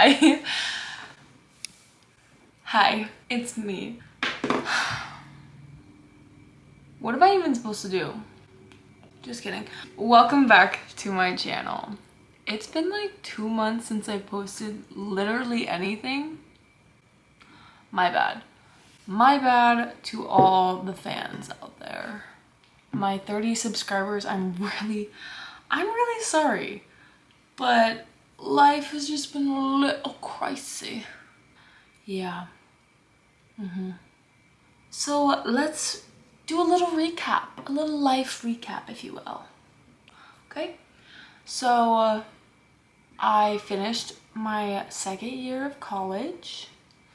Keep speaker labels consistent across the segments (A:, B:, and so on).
A: Hi. Hi, it's me. What am I even supposed to do? Just kidding. Welcome back to my channel. It's been like 2 months since I posted literally anything. My bad. My bad to all the fans out there. My 30 subscribers, I'm really sorry. But life has just been a little crazy. Yeah. So let's do a little recap, a little life recap, if you will. Okay? So I finished my second year of college.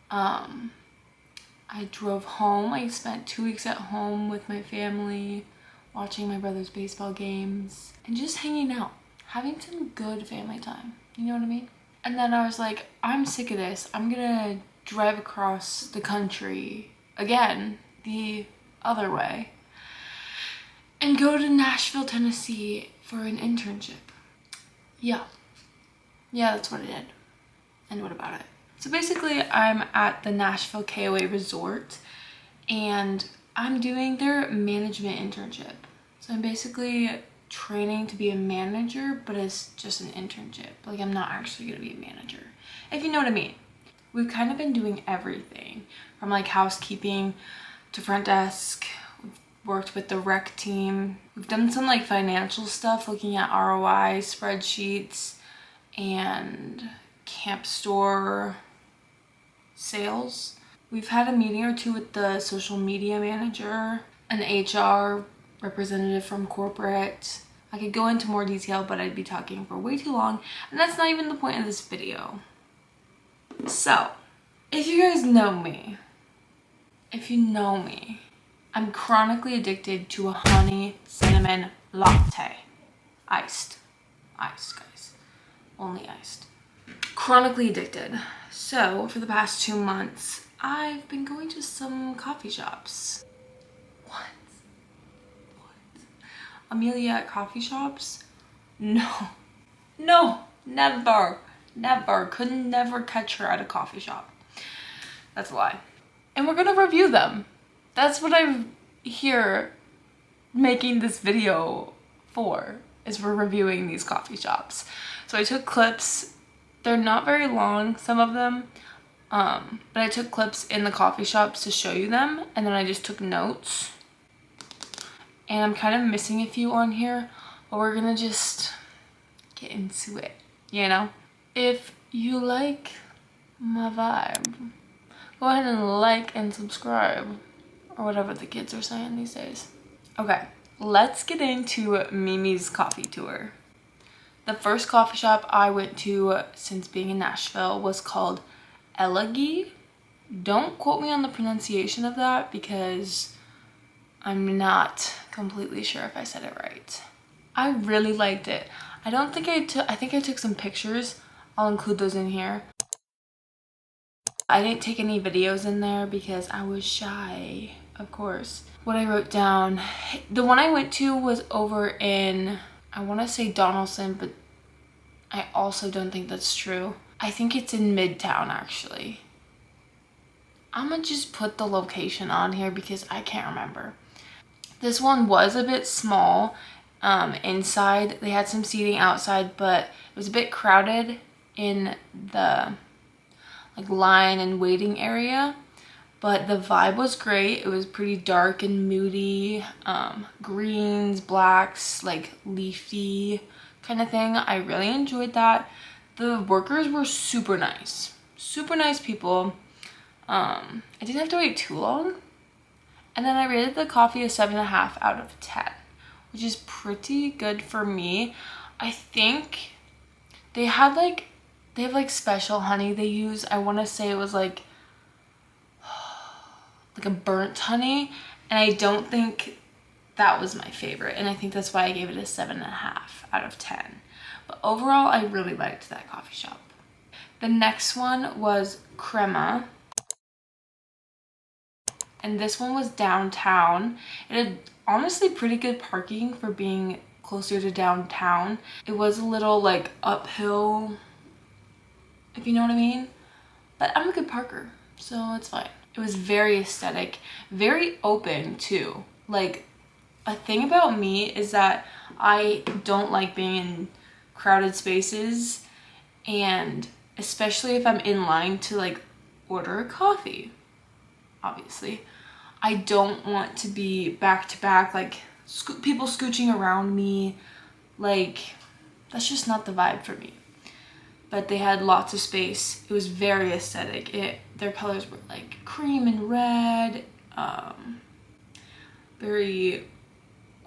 A: I drove home. I spent 2 weeks at home with my family, watching my brother's baseball games, and just hanging out, having some good family time. You know what I mean? And then I was like, I'm sick of this. I'm gonna drive across the country again, the other way, and go to Nashville, Tennessee for an internship. Yeah, that's what I did. And what about it? So basically, I'm at the Nashville KOA Resort, and I'm doing their management internship. So I'm basically training to be a manager, but it's just an internship. Like, I'm not actually gonna be a manager, if you know what I mean. We've kind of been doing everything from like housekeeping to front desk. We've worked with the rec team. We've done some like financial stuff, looking at ROI spreadsheets and camp store sales. We've had a meeting or two with the social media manager, an HR representative from corporate. I could go into more detail, but I'd be talking for way too long, and that's not even the point of this video. So, if you guys know me, I'm chronically addicted to a honey cinnamon latte. Iced, guys. Only iced. Chronically addicted. So, for the past 2 months, I've been going to some coffee shops. What? Amelia at coffee shops? No, never. Could never catch her at a coffee shop. That's a lie. And we're gonna review them. That's what I'm here making this video for, is we're reviewing these coffee shops. So I took clips. They're not very long, some of them, but I took clips in the coffee shops to show you them, and then I just took notes. And I'm kind of missing a few on here, but we're gonna just get into it, you know? If you like my vibe, go ahead and like and subscribe, or whatever the kids are saying these days. Okay, let's get into Mimi's coffee tour. The first coffee shop I went to since being in Nashville was called Elegy. Don't quote me on the pronunciation of that because I'm not completely sure if I said it right. I really liked it. I think I took some pictures. I'll include those in here. I didn't take any videos in there because I was shy, of course. What I wrote down, the one I went to was over in, I want to say Donaldson, but I also don't think that's true. I think it's in Midtown, actually. I'm gonna just put the location on here because I can't remember. This one was a bit small inside. They had some seating outside, but it was a bit crowded in the like line and waiting area. But the vibe was great. It was pretty dark and moody, greens, blacks, like leafy kind of thing. I really enjoyed that. The workers were super nice people. I didn't have to wait too long. And then I rated the coffee a 7.5 out of 10, which is pretty good for me. I think they have like special honey they use. I want to say it was like a burnt honey, and I don't think that was my favorite, and I think that's why I gave it a 7.5 out of 10. But overall, I really liked that coffee shop. The next one was Crema, and this one was downtown. It had honestly pretty good parking for being closer to downtown. It was a little like uphill if you know what I mean. But I'm a good parker, so it's fine. It was very aesthetic, very open too. Like, a thing about me is that I don't like being in crowded spaces, and especially if I'm in line to like order a coffee, obviously. I don't want to be back to back, like people scooching around me. Like, that's just not the vibe for me. But they had lots of space. It was very aesthetic. Their colors were like cream and red. A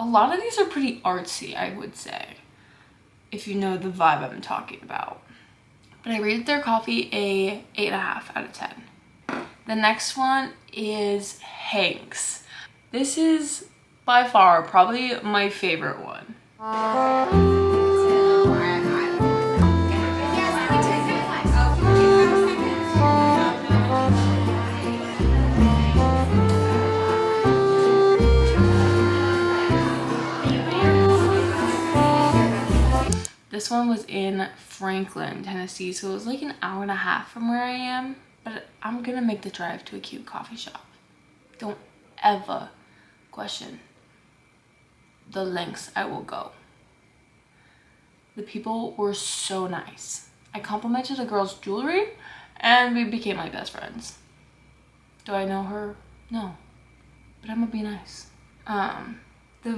A: lot of these are pretty artsy, I would say, if you know the vibe I'm talking about. But I rated their coffee a 8.5 out of 10. The next one is Hank's. This is by far probably my favorite one. This one was in Franklin, Tennessee, so it was like an hour and a half from where I am, but I'm gonna make the drive to a cute coffee shop. Don't ever question the lengths I will go. The people were so nice. I complimented a girl's jewelry and we became like best friends. Do I know her? No, but I'm gonna be nice. The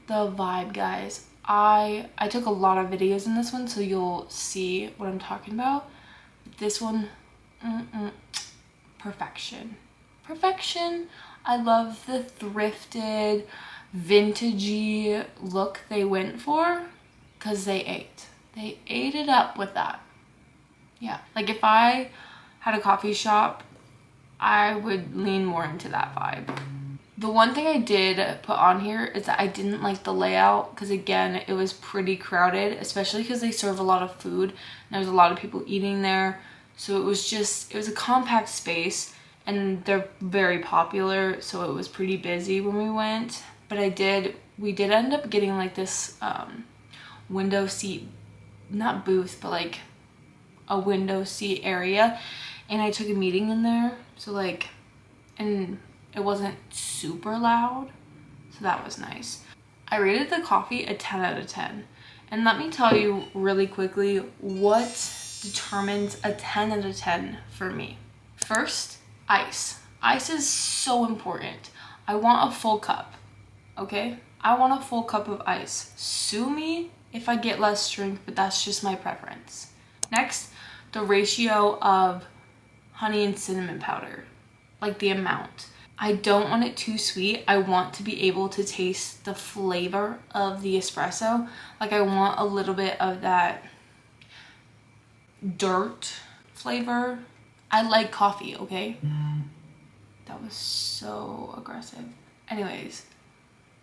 A: vibe, guys. I took a lot of videos in this one, so you'll see what I'm talking about. This one, perfection. Perfection. I love the thrifted, vintagey look they went for, because they ate it up with that. Yeah, like if I had a coffee shop, I would lean more into that vibe. The one thing I did put on here is that I didn't like the layout, because again, it was pretty crowded, especially because they serve a lot of food and there's a lot of people eating there. So it was a compact space, and they're very popular, so it was pretty busy when we went. But we did end up getting like this window seat, not booth, but like a window seat area, and I took a meeting in there, so like, and it wasn't super loud, so that was nice. I rated the coffee a 10 out of 10. And let me tell you really quickly what determines a 10 out of 10 for me. First, ice. Ice is so important. I want a full cup, okay? I want a full cup of ice. Sue me if I get less drink, but that's just my preference. Next, the ratio of honey and cinnamon powder, like the amount. I don't want it too sweet. I want to be able to taste the flavor of the espresso. Like, I want a little bit of that dirt flavor. I like coffee, okay? That was so aggressive. Anyways,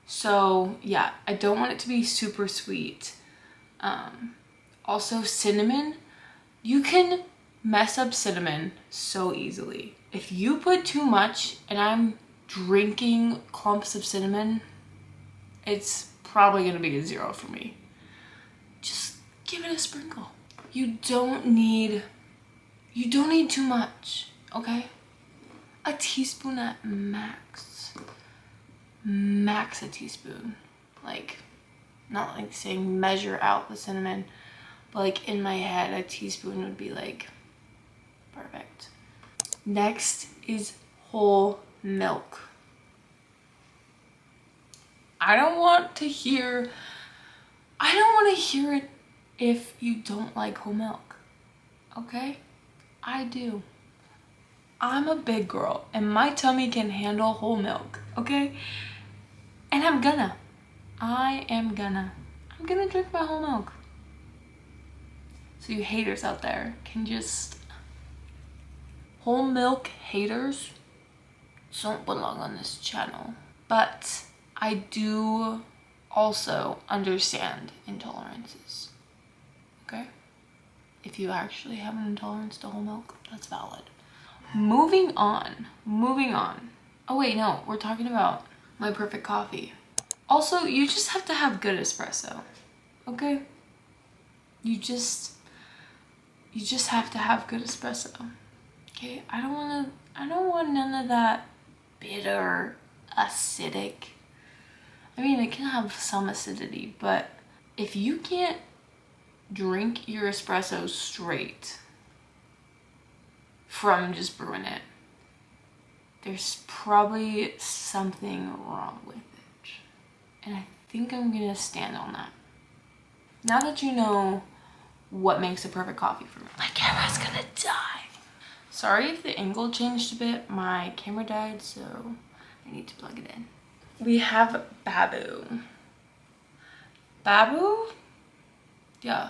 A: so yeah, I don't want it to be super sweet. Also, cinnamon. You can mess up cinnamon so easily. If you put too much and I'm drinking clumps of cinnamon, it's probably gonna be a 0 for me. Just give it a sprinkle. You don't need too much, okay? A teaspoon at max. Max a teaspoon. Like, not like saying measure out the cinnamon, but like in my head, a teaspoon would be like perfect. Next is whole milk. I don't want to hear it if you don't like whole milk, okay? I do. I'm a big girl and my tummy can handle whole milk, okay? And I'm gonna drink my whole milk. So you haters out there can just, whole milk haters don't belong on this channel. But I do also understand intolerances, okay? If you actually have an intolerance to whole milk, that's valid. Moving on. Oh wait, no, we're talking about my perfect coffee. Also, you just have to have good espresso, okay? You You just have to have good espresso. Okay, I don't want none of that bitter, acidic. I mean, it can have some acidity, but if you can't drink your espresso straight from just brewing it, there's probably something wrong with it. And I think I'm gonna stand on that. Now that you know what makes a perfect coffee for me. My camera's gonna die. Sorry if the angle changed a bit. My camera died, so I need to plug it in. We have Babu. Babu? Yeah.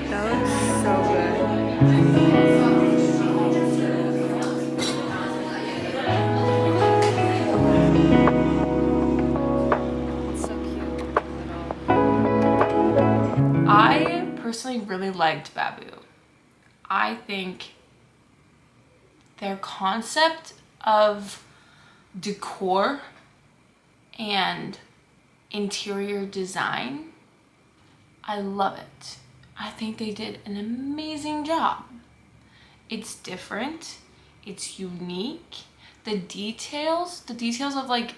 B: That looks so good. It's so cute.
A: I personally really liked Babu. I think their concept of decor and interior design, I love it. I think they did an amazing job. It's different, it's unique. The details of like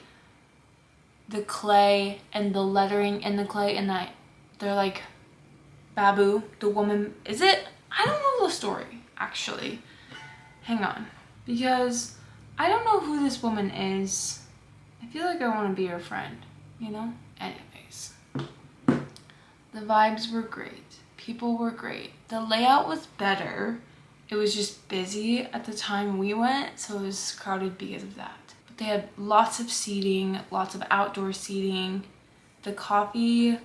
A: the clay and the lettering in the clay, and that they're like Babu, the woman, is it? I don't know the story, actually. Hang on, because I don't know who this woman is. I feel like I want to be her friend, you know? Anyways, the vibes were great. People were great. The layout was better. It was just busy at the time we went, so it was crowded because of that. But they had lots of seating, lots of outdoor seating. The coffee,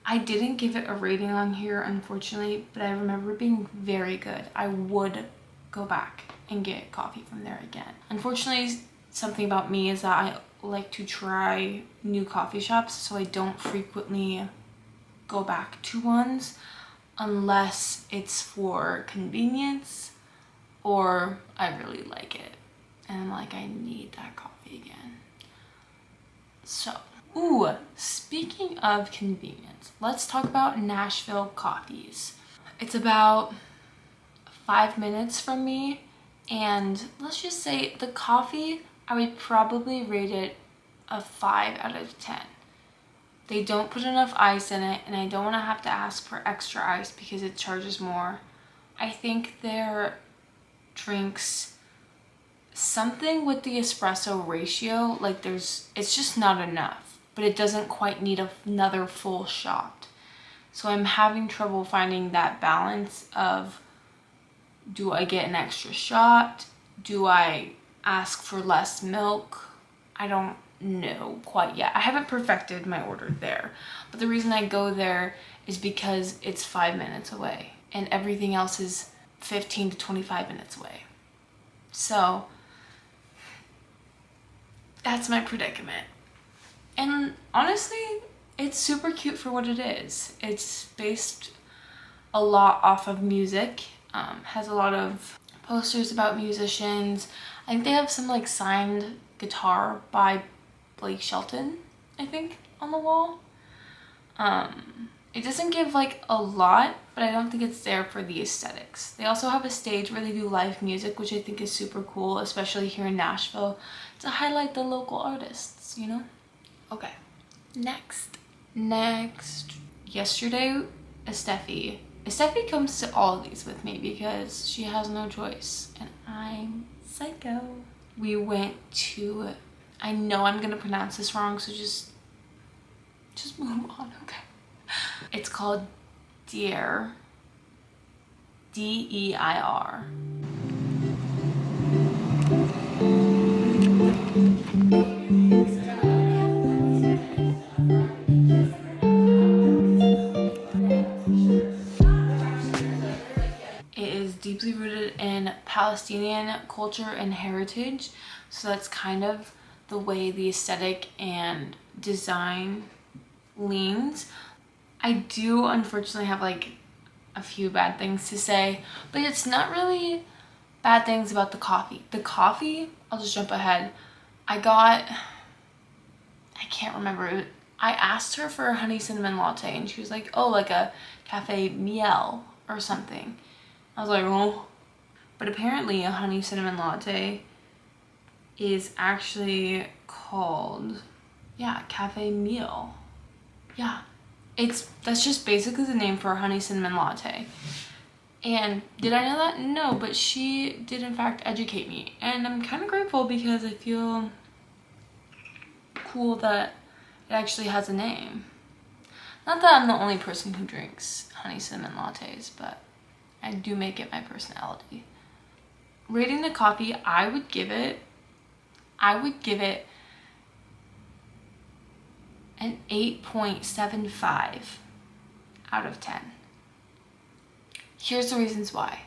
A: I didn't give it a rating on here, unfortunately, but I remember it being very good. I would go back and get coffee from there again. Unfortunately, something about me is that I like to try new coffee shops, so I don't frequently go back to ones unless it's for convenience or I really like it and I'm like, I need that coffee again. So, ooh, speaking of convenience, let's talk about Nashville coffees. It's about 5 minutes from me, and let's just say the coffee, I would probably rate it a 5 out of 10. They don't put enough ice in it, and I don't want to have to ask for extra ice because it charges more. I think their drinks, something with the espresso ratio, like it's just not enough, but it doesn't quite need another full shot. So I'm having trouble finding that balance of, do I get an extra shot? Do I ask for less milk? I don't know quite yet. I haven't perfected my order there, but the reason I go there is because it's 5 minutes away and everything else is 15 to 25 minutes away. So that's my predicament. And honestly, it's super cute for what it is. It's based a lot off of music, has a lot of posters about musicians. I think they have some like signed guitar by Blake Shelton, I think, on the wall. It doesn't give like a lot, but I don't think it's there for the aesthetics. They also have a stage where they do live music, which I think is super cool, especially here in Nashville, to highlight the local artists, you know? Okay, next, yesterday, Esteffi comes to all of these with me because she has no choice, and I'm psycho. We went to, I know I'm gonna pronounce this wrong, so just move on, okay? It's called Deir, D-E-I-R. It is deeply rooted in Palestinian culture and heritage, so that's kind of the way the aesthetic and design leans. I do unfortunately have like a few bad things to say, but it's not really bad things about the coffee. The coffee, I'll just jump ahead. I can't remember, I asked her for a honey cinnamon latte and she was like, oh, like a cafe miel or something. I was like, oh. But apparently a honey cinnamon latte is actually called, yeah, cafe meal. Yeah, that's just basically the name for a honey cinnamon latte. And did I know that? No, but she did in fact educate me. And I'm kind of grateful because I feel cool that it actually has a name. Not that I'm the only person who drinks honey cinnamon lattes, but I do make it my personality. Rating the coffee, I would give it an 8.75 out of 10. Here's the reasons why.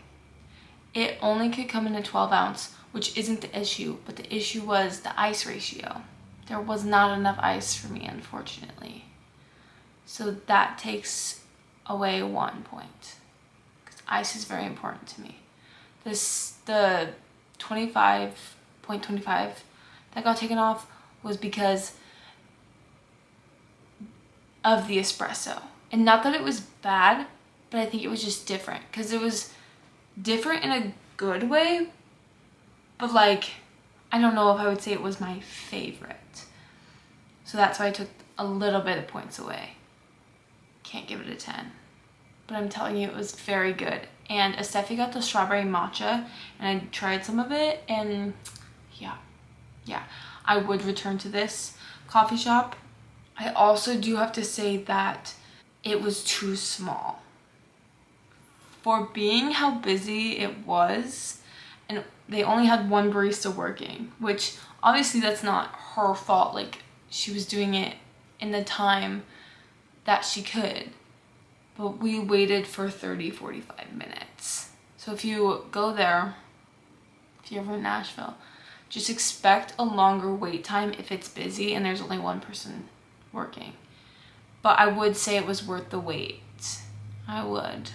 A: It only could come in a 12 ounce, which isn't the issue, but the issue was the ice ratio. There was not enough ice for me, unfortunately. So that takes away 1 point, because ice is very important to me. The 25.25 that got taken off was because of the espresso. And not that it was bad, but I think it was just different, because it was different in a good way, but like, I don't know if I would say it was my favorite. So that's why I took a little bit of points away. Can't give it a 10. But I'm telling you, it was very good. And Estefi got the strawberry matcha, and I tried some of it, and yeah, I would return to this coffee shop. I also do have to say that it was too small. For being how busy it was, and they only had one barista working, which obviously that's not her fault. Like, she was doing it in the time that she could. But we waited for 30-45 minutes. So if you go there, if you're ever in Nashville, just expect a longer wait time if it's busy and there's only one person working. But I would say it was worth the wait. I would.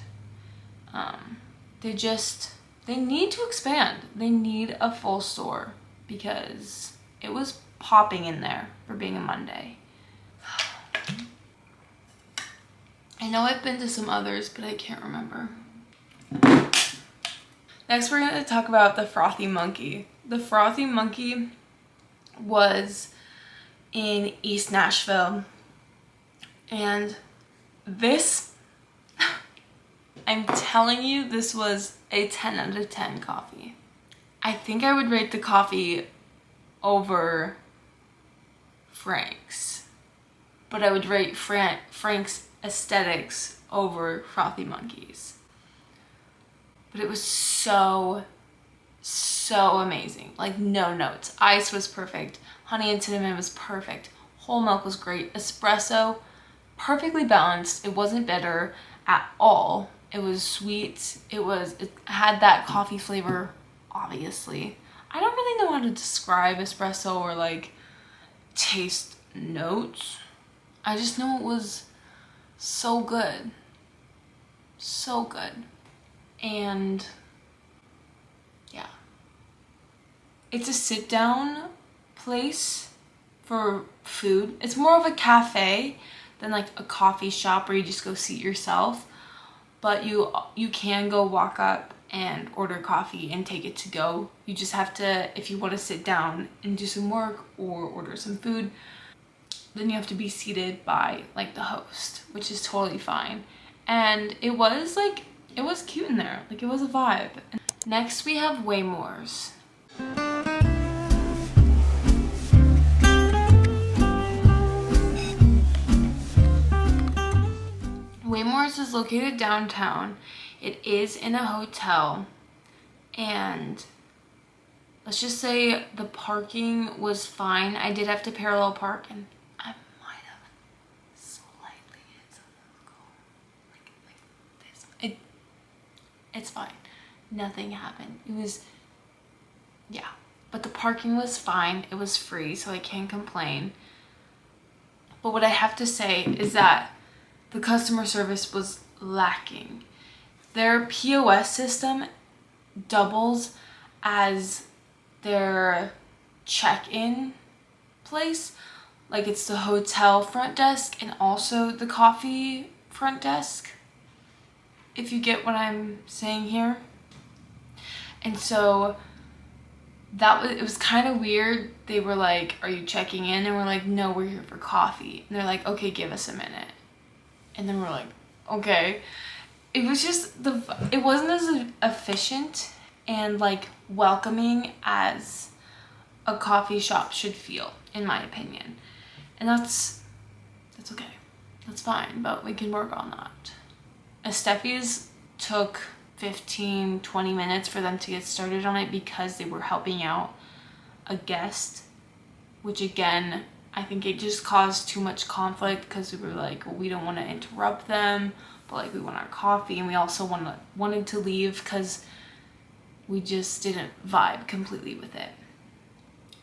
A: They need to expand. They need a full store, because it was popping in there for being a Monday. I know I've been to some others, but I can't remember. Next, we're going to talk about the Frothy Monkey. The Frothy Monkey was in East Nashville, and this, I'm telling you, this was a 10 out of 10 coffee. I think I would rate the coffee over Frank's, but I would rate Frank's aesthetics over Frothy Monkey's. But it was so amazing. Like, no notes. Ice was perfect. Honey and cinnamon was perfect. Whole milk was great. Espresso, perfectly balanced. It wasn't bitter at all. It was sweet. It had that coffee flavor, obviously. I don't really know how to describe espresso or like taste notes. I just know it was so good. So good. And yeah. It's a sit down place for food. It's more of a cafe than like a coffee shop where you just go seat yourself. But you can go walk up and order coffee and take it to go. You just have to, if you want to sit down and do some work or order some food, then you have to be seated by like the host, which is totally fine. And it was cute in there. Like, it was a vibe. Next, we have Waymore's. Waymore's is located downtown. It is in a hotel, and let's just say the parking was fine. I did have to parallel park, and I might have slightly hit someone's car. Like this. It's fine. Nothing happened. It was, yeah. But the parking was fine. It was free, so I can't complain. But what I have to say is that the customer service was lacking. Their POS system doubles as their check-in place, Like it's the hotel front desk and also the coffee front desk, if you get what I'm saying here. And so it was kind of weird. They were like, are you checking in? And we're like, no, we're here for coffee. And they're like, okay, give us a minute. And then we're like, okay. It was just it wasn't as efficient and like welcoming as a coffee shop should feel, in my opinion. And that's okay. That's fine, but we can work on that. Esteffi's took 15-20 minutes for them to get started on it because they were helping out a guest, which again, I think it just caused too much conflict because we were like, well, we don't want to interrupt them, but like we want our coffee, and we also wanted to leave because we just didn't vibe completely with it.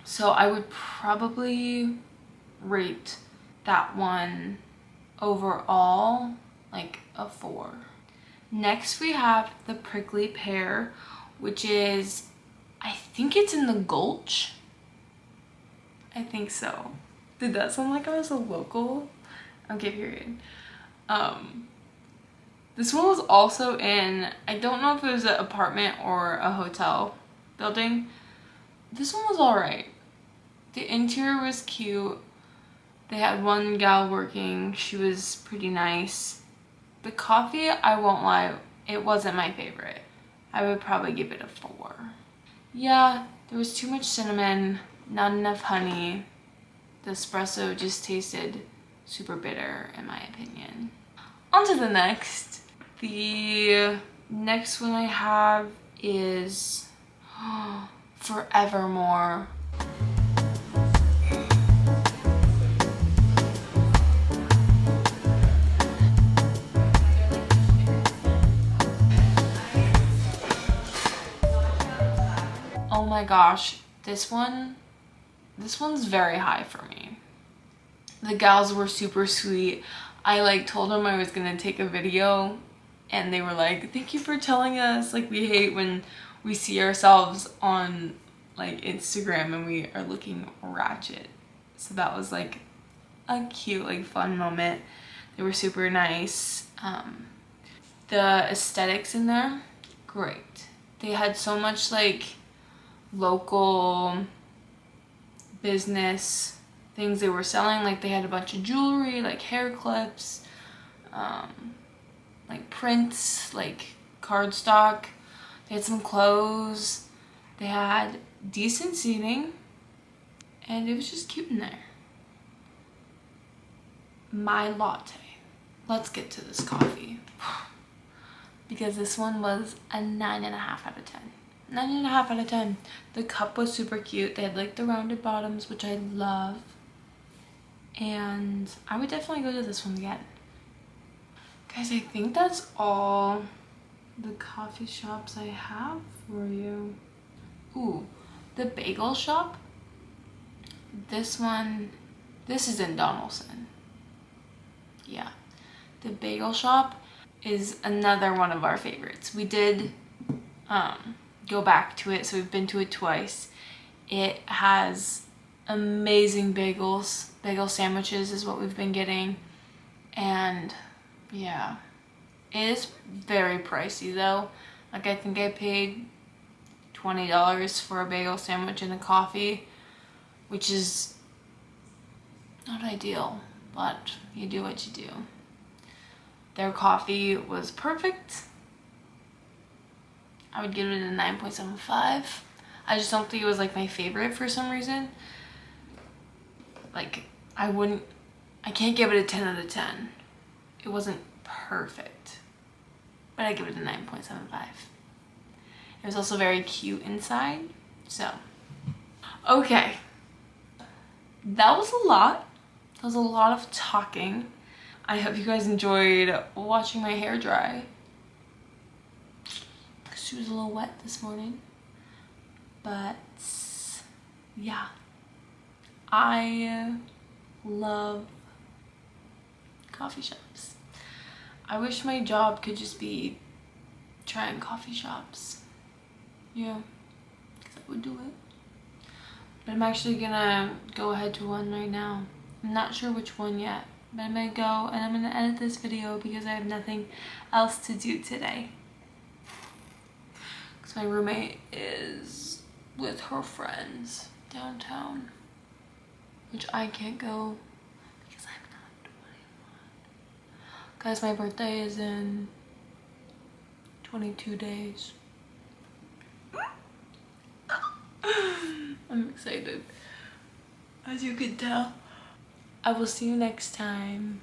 A: So I would probably rate that one overall like a 4. Next we have the prickly pear, which is, I think it's in the Gulch. I think so. Did that sound like I was a local? Okay, period. This one was also in, I don't know if it was an apartment or a hotel building. This one was alright. The interior was cute. They had one gal working. She was pretty nice. The coffee, I won't lie, it wasn't my favorite. I would probably give it a 4. Yeah, there was too much cinnamon, not enough honey. The espresso just tasted super bitter, in my opinion. On to the next. The next one I have is Forevermore. Oh my gosh, this one's very high for me. The gals were super sweet. I like told them I was gonna take a video and they were like, thank you for telling us. Like, we hate when we see ourselves on like Instagram and we are looking ratchet. So that was like a cute, like fun moment. They were super nice. The aesthetics in there, great. They had so much like local business things they were selling. Like they had a bunch of jewelry, like hair clips, like prints, like cardstock. They had some clothes. They had decent seating, and it was just cute in there. My latte. Let's get to this coffee. Because this one was a 9.5 out of 10. 9.5 out of 10. The cup was super cute. They had like the rounded bottoms, which I love. And I would definitely go to this one again. Guys, I think that's all the coffee shops I have for you. Ooh, the bagel shop. This is in Donaldson. Yeah. The bagel shop is another one of our favorites. We did go back to it, so we've been to it twice. It has amazing bagels. Bagel sandwiches is what we've been getting. And yeah, it is very pricey though. Like I think I paid $20 for a bagel sandwich and a coffee, which is not ideal, but you do what you do. Their coffee was perfect. I would give it a 9.75. I just don't think it was like my favorite for some reason. Like I can't give it a 10 out of 10. It wasn't perfect, but I give it a 9.75. It was also very cute inside. So, okay. That was a lot. That was a lot of talking. I hope you guys enjoyed watching my hair dry. She was a little wet this morning. But yeah. I love coffee shops. I wish my job could just be trying coffee shops. Yeah, because I would do it. But I'm actually gonna go ahead to one right now. I'm not sure which one yet, but I'm gonna go and I'm gonna edit this video because I have nothing else to do today. Because my roommate is with her friends downtown, which I can't go because I'm not 21. Guys, my birthday is in 22 days. I'm excited, as you can tell. I will see you next time.